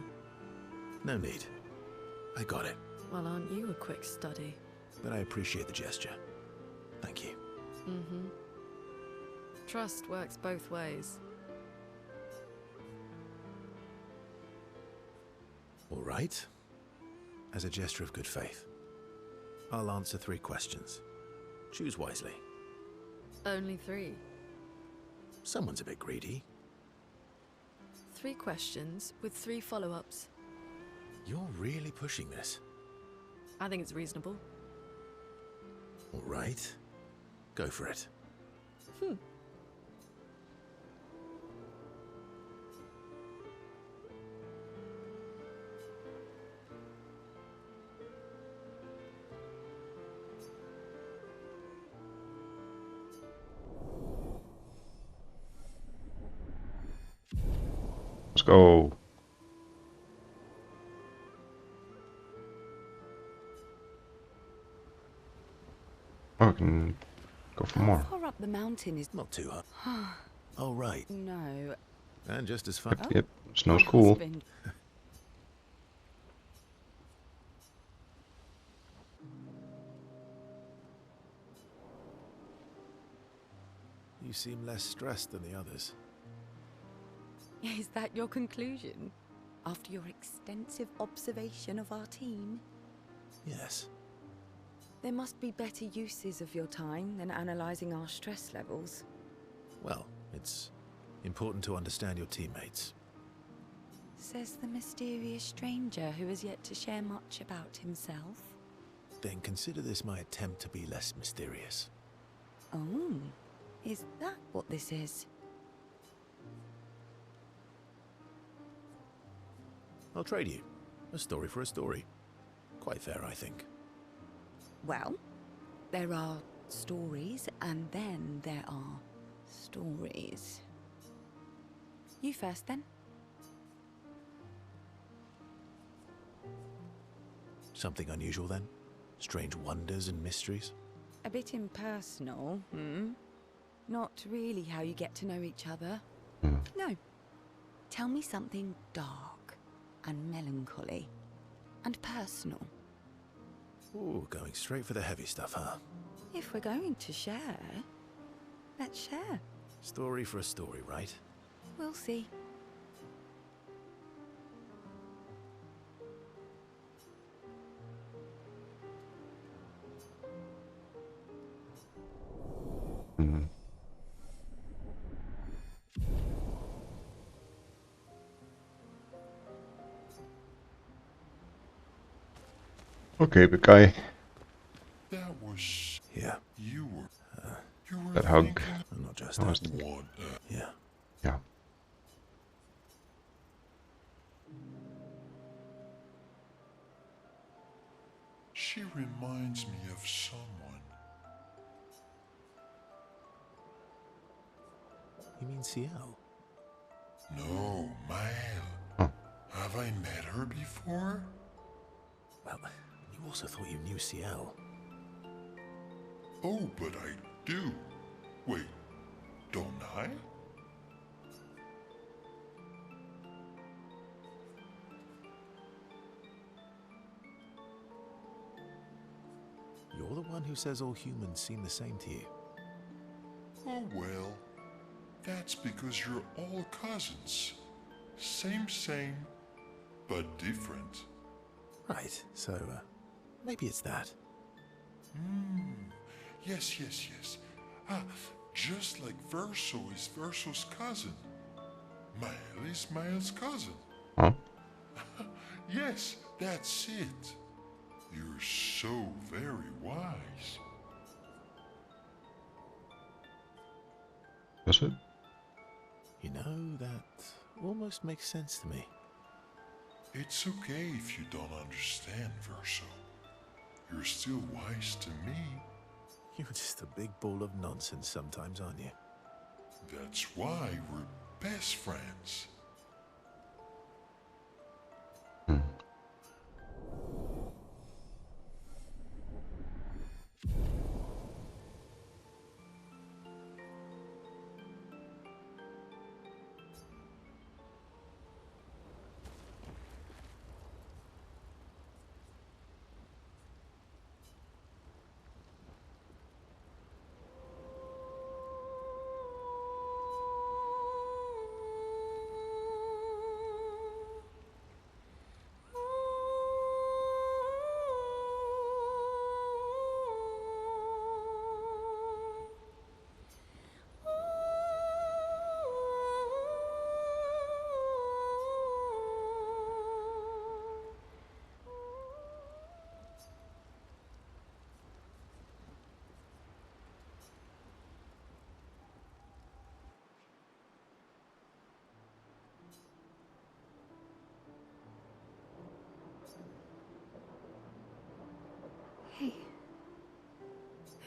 No need. I got it. Well, aren't you a quick study? But I appreciate the gesture. Thank you. Mm-hmm. Trust works both ways. All right. As a gesture of good faith, I'll answer 3 questions. Choose wisely. Only 3. Someone's a bit greedy. 3 questions with 3 follow-ups. You're really pushing this. I think it's reasonable. All right. Go for it. Let's go. Oh, I can go for more. How far up the mountain is... Not too hard. Oh, right. No. And just as fun. Yep, snow's My cool. husband- You seem less stressed than the others. Is that your conclusion? After your extensive observation of our team? Yes. There must be better uses of your time than analysing our stress levels. Well, it's important to understand your teammates. Says the mysterious stranger who has yet to share much about himself. Then consider this my attempt to be less mysterious. Oh, Is that what this is? I'll trade you. A story for a story. Quite fair, I think. Well, there are stories, and then there are stories. You first, then. Something unusual then? Strange wonders and mysteries? A bit impersonal, Not really how you get to know each other. No. Tell me something dark and melancholy and personal. Ooh, going straight for the heavy stuff, huh? If we're going to share, let's share. Story for a story, right? We'll see. Mhm. Okay, big guy. That was... Yeah. You were That hug. thinking Not just That was that. what? Yeah. Yeah. She reminds me of someone. You mean Ciel? No, Mael. Huh. Have I met her before? Well, you also thought you knew Ciel. Oh, but I do. Wait, don't I? You're the one who says all humans seem the same to you. Oh well, that's because you're all cousins. Same, but different. Right, so, maybe it's that. Yes. Ah, just like Verso is Verso's cousin. Mael is Mael's cousin. Huh? Yes, that's it. You're so very wise. Does it? You know, that almost makes sense to me. It's okay if you don't understand, Verso. You're still wise to me. You're just a big ball of nonsense sometimes, aren't you? That's why we're best friends.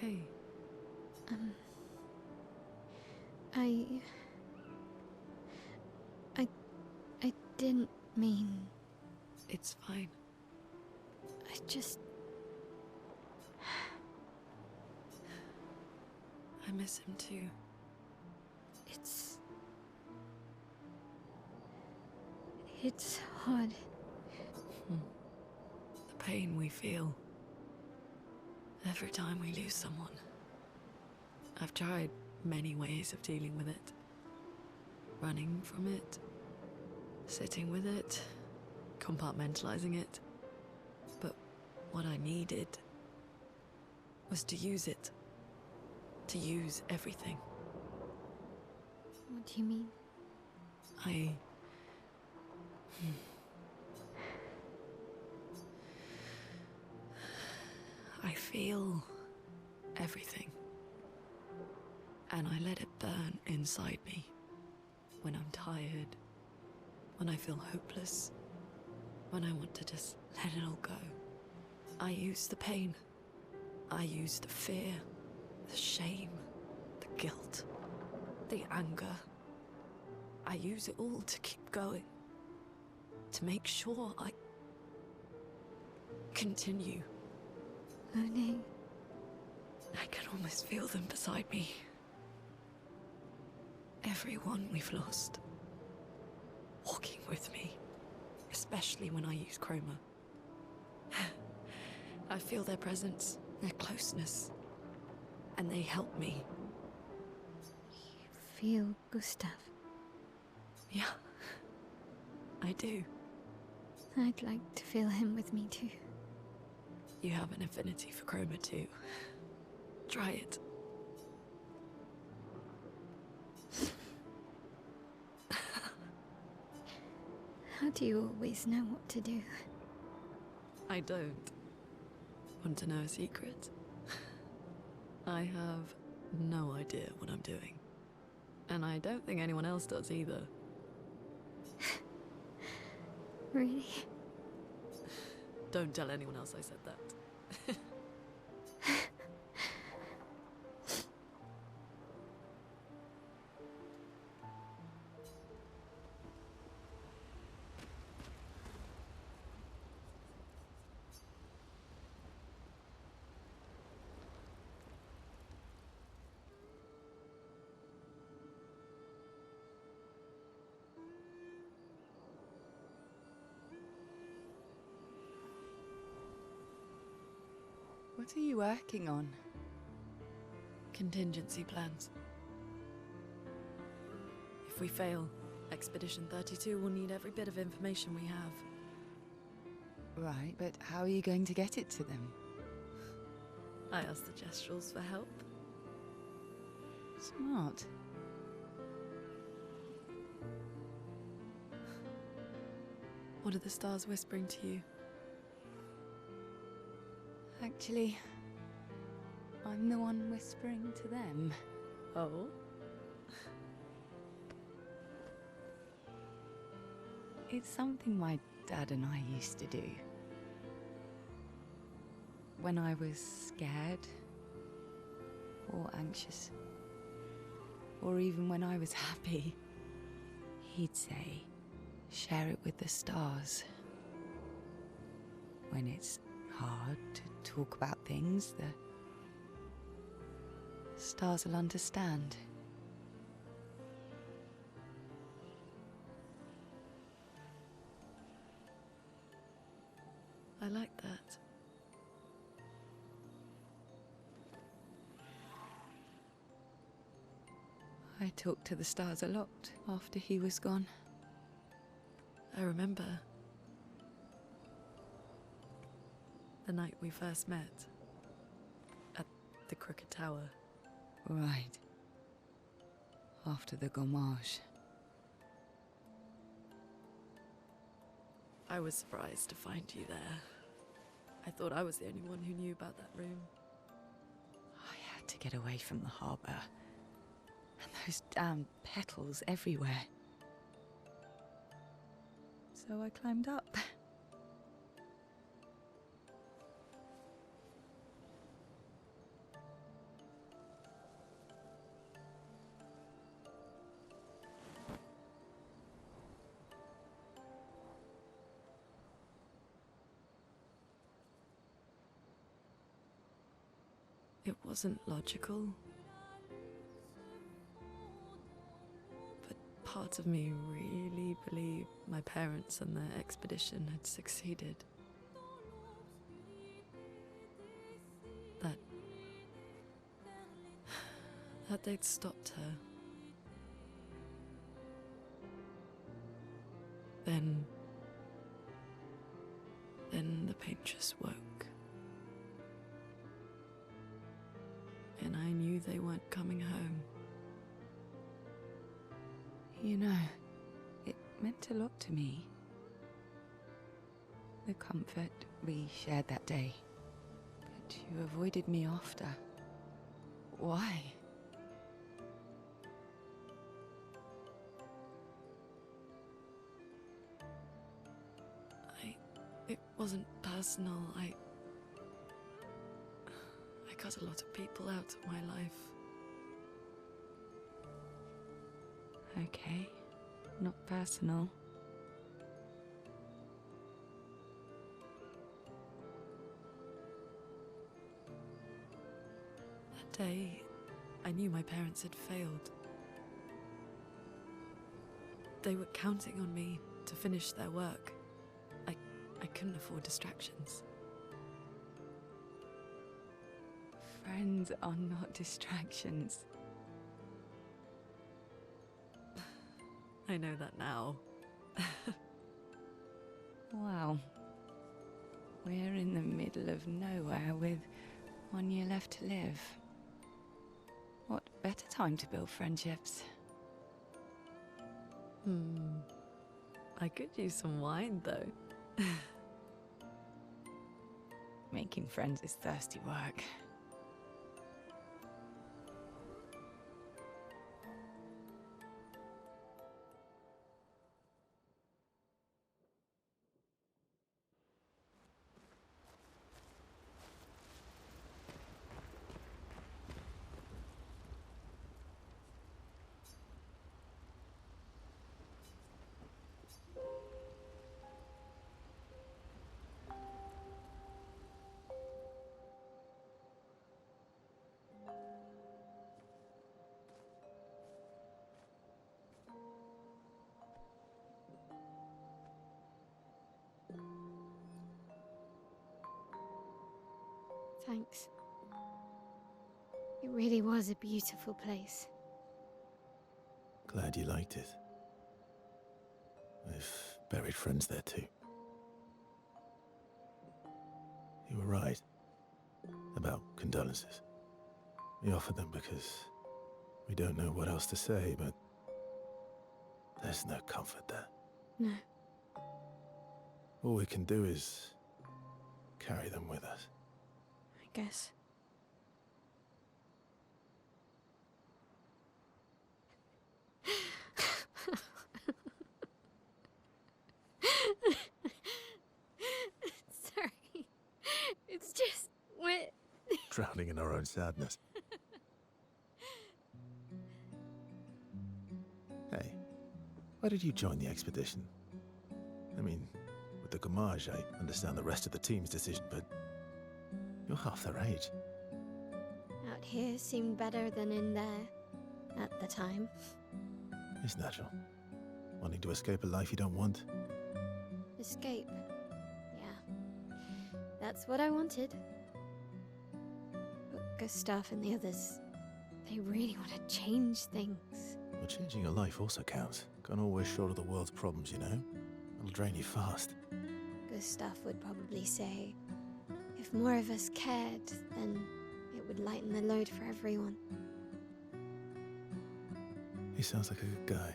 Hey, Hey, I... I didn't mean... it's fine. I just... I miss him too. It's... It's hard. The pain we feel every time we lose someone. I've tried many ways of dealing with it. Running from it, sitting with it, compartmentalizing it. But what I needed was to use it. To use everything. What do you mean? I feel everything. And I let it burn inside me. When I'm tired, when I feel hopeless, when I want to just let it all go. I use the pain. I use the fear, the shame, the guilt, the anger. I use it all to keep going. To make sure I continue. Monet. I can almost feel them beside me. Everyone we've lost. Walking with me. Especially when I use Chroma. I feel their presence, their closeness. And they help me. You feel Gustav? Yeah, I do. I'd like to feel him with me too. You have an affinity for Chroma too. Try it. How do you always know what to do? I don't. Want to know a secret? I have no idea what I'm doing. And I don't think anyone else does either. Really? Don't tell anyone else I said that. What are you working on? Contingency plans. If we fail, Expedition 32 will need every bit of information we have. Right, but how are you going to get it to them? I asked the Gestrals for help. Smart. What are the stars whispering to you? Actually, I'm the one whispering to them. Oh? It's something my dad and I used to do. When I was scared, or anxious, or even when I was happy, he'd say, share it with the stars. When it's hard to talk about things, the stars will understand. I like that. I talked to the stars a lot after he was gone. I remember the night we first met at the Crooked Tower. Right. After the gommage. I was surprised to find you there. I thought I was the only one who knew about that room. I had to get away from the harbour. And those damn petals everywhere. So I climbed up. It wasn't logical. But parts of me really believed my parents and their expedition had succeeded. That they'd stopped her. Then the pain just woke. And I knew they weren't coming home. You know, it meant a lot to me. The comfort we shared that day. But you avoided me after. Why? It wasn't personal. I cut a lot of people out of my life. Okay, not personal. That day, I knew my parents had failed. They were counting on me to finish their work. I couldn't afford distractions. Friends are not distractions. I know that now. Wow. We're in the middle of nowhere with 1 year left to live. What better time to build friendships? I could use some wine, though. Making friends is thirsty work. Thanks. It really was a beautiful place. Glad you liked it. I've buried friends there too. You were right about condolences. We offered them because we don't know what else to say, but there's no comfort there. No. All we can do is carry them with us. I guess. Sorry. It's just we're Drowning in our own sadness. Hey, why did you join the expedition? I mean, with the Gamage, I understand the rest of the team's decision, but you're half their age. out here seemed better than in there at the time. It's natural. Wanting to escape a life you don't want. Escape. Yeah. That's what I wanted. But Gustav and the others, they really want to change things. Well, changing your life also counts. Can't always shoulder the world's problems, you know? It'll drain you fast. Gustav would probably say, if more of us cared, then it would lighten the load for everyone. He sounds like a good guy.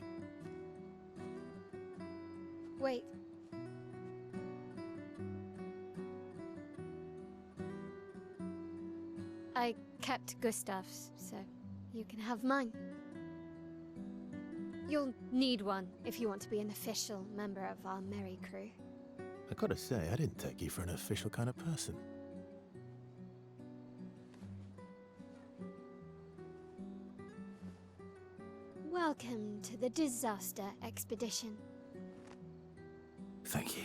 Wait. I kept Gustav's, so you can have mine. You'll need one if you want to be an official member of our merry crew. I gotta say, I didn't take you for an official kind of person. Welcome to the disaster expedition. Thank you.